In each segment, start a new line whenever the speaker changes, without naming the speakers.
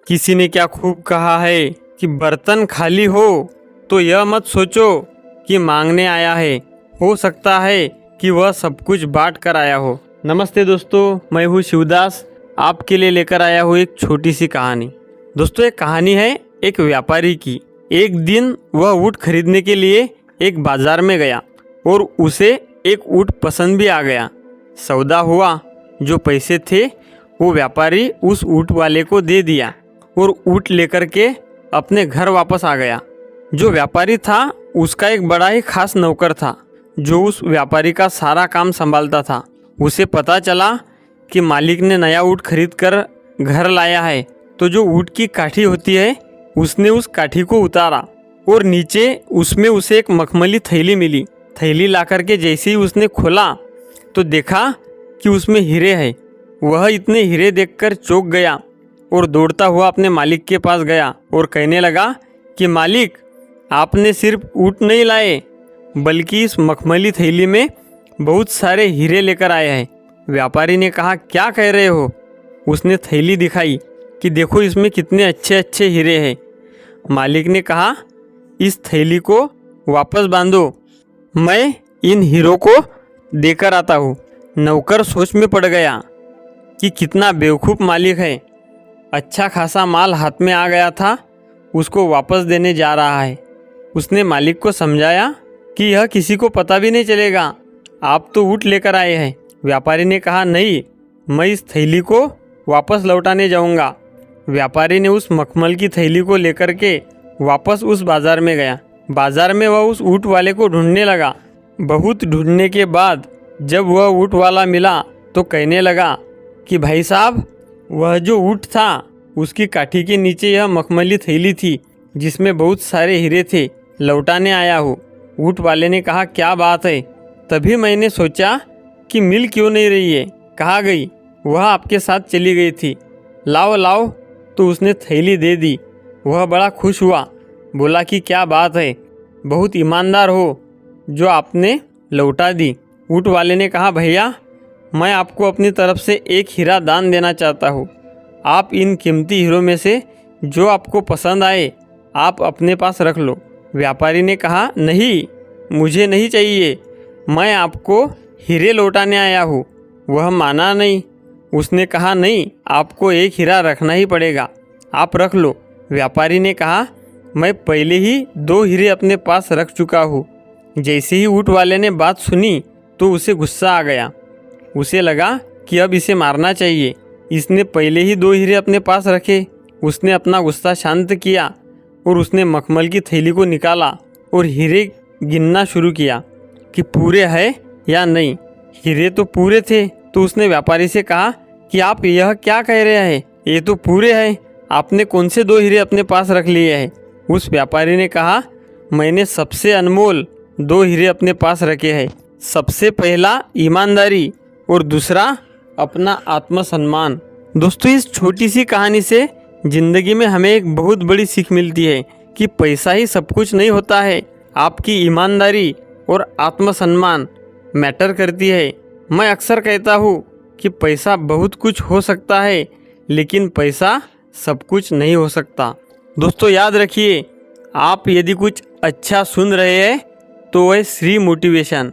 किसी ने क्या खूब कहा है कि बर्तन खाली हो तो यह मत सोचो कि मांगने आया है। हो सकता है कि वह सब कुछ बांट कर आया हो। नमस्ते दोस्तों, मैं हूँ शिवदास। आपके लिए लेकर आया हूँ एक छोटी सी कहानी। दोस्तों, एक कहानी है एक व्यापारी की। एक दिन वह ऊँट खरीदने के लिए एक बाजार में गया और उसे एक ऊँट पसंद भी आ गया। सौदा हुआ। जो पैसे थे वो व्यापारी उस ऊँट वाले को दे दिया और ऊँट लेकर के अपने घर वापस आ गया। जो व्यापारी था उसका एक बड़ा ही खास नौकर था जो उस व्यापारी का सारा काम संभालता था। उसे पता चला कि मालिक ने नया ऊँट खरीद कर घर लाया है, तो जो ऊँट की काठी होती है उसने उस काठी को उतारा और नीचे उसमें उसे एक मखमली थैली मिली। थैली लाकर के जैसे ही उसने खोला तो देखा कि उसमें हीरे हैं। वह इतने हीरे देखकर चौंक गया और दौड़ता हुआ अपने मालिक के पास गया और कहने लगा कि मालिक, आपने सिर्फ ऊँट नहीं लाए बल्कि इस मखमली थैली में बहुत सारे हीरे लेकर आए हैं। व्यापारी ने कहा, क्या कह रहे हो? उसने थैली दिखाई कि देखो इसमें कितने अच्छे अच्छे हीरे हैं। मालिक ने कहा, इस थैली को वापस बांधो, मैं इन हीरों को देकर आता हूँ। नौकर सोच में पड़ गया कि कितना बेवकूफ़ मालिक है। अच्छा खासा माल हाथ में आ गया था, उसको वापस देने जा रहा है। उसने मालिक को समझाया कि यह किसी को पता भी नहीं चलेगा, आप तो ऊँट लेकर आए हैं। व्यापारी ने कहा, नहीं, मैं इस थैली को वापस लौटाने जाऊंगा। व्यापारी ने उस मखमल की थैली को लेकर के वापस उस बाज़ार में गया। बाज़ार में वह उस ऊँट वाले को ढूंढने लगा। बहुत ढूंढने के बाद जब वह ऊँट वाला मिला तो कहने लगा कि भाई साहब, वह जो ऊँट था उसकी काठी के नीचे यह मखमली थैली थी जिसमें बहुत सारे हीरे थे, लौटाने आया हूँ। ऊँट वाले ने कहा, क्या बात है? तभी मैंने सोचा कि मिल क्यों नहीं रही है, कहाँ गई? वह आपके साथ चली गई थी, लाओ लाओ। तो उसने थैली दे दी। वह बड़ा खुश हुआ, बोला कि क्या बात है, बहुत ईमानदार हो जो आपने लौटा दी। ऊँट वाले ने कहा, भैया, मैं आपको अपनी तरफ से एक हीरा दान देना चाहता हूँ। आप इन कीमती हीरों में से जो आपको पसंद आए आप अपने पास रख लो। व्यापारी ने कहा, नहीं, मुझे नहीं चाहिए, मैं आपको हीरे लौटाने आया हूँ। वह माना नहीं। उसने कहा, नहीं, आपको एक हीरा रखना ही पड़ेगा, आप रख लो। व्यापारी ने कहा, मैं पहले ही 2 हीरे अपने पास रख चुका हूँ। जैसे ही ऊँट वाले ने बात सुनी तो उसे गुस्सा आ गया। उसे लगा कि अब इसे मारना चाहिए, इसने पहले ही 2 हीरे अपने पास रखे। उसने अपना गुस्सा शांत किया और उसने मखमल की थैली को निकाला और हीरे गिनना शुरू किया कि पूरे हैं या नहीं। हीरे तो पूरे थे। तो उसने व्यापारी से कहा कि आप यह क्या कह रहे हैं, ये तो पूरे हैं, आपने कौन से 2 हीरे अपने पास रख लिए हैं? उस व्यापारी ने कहा, मैंने सबसे अनमोल 2 हीरे अपने पास रखे हैं। सबसे पहला ईमानदारी और दूसरा अपना आत्मसम्मान। दोस्तों, इस छोटी सी कहानी से ज़िंदगी में हमें एक बहुत बड़ी सीख मिलती है कि पैसा ही सब कुछ नहीं होता है। आपकी ईमानदारी और आत्मसम्मान मैटर करती है। मैं अक्सर कहता हूँ कि पैसा बहुत कुछ हो सकता है लेकिन पैसा सब कुछ नहीं हो सकता। दोस्तों, याद रखिए, आप यदि कुछ अच्छा सुन रहे हैं तो वह श्री मोटिवेशन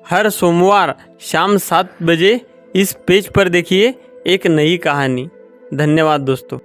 हर सोमवार शाम 7 बजे इस पेज पर देखिए एक नई कहानी। धन्यवाद दोस्तों।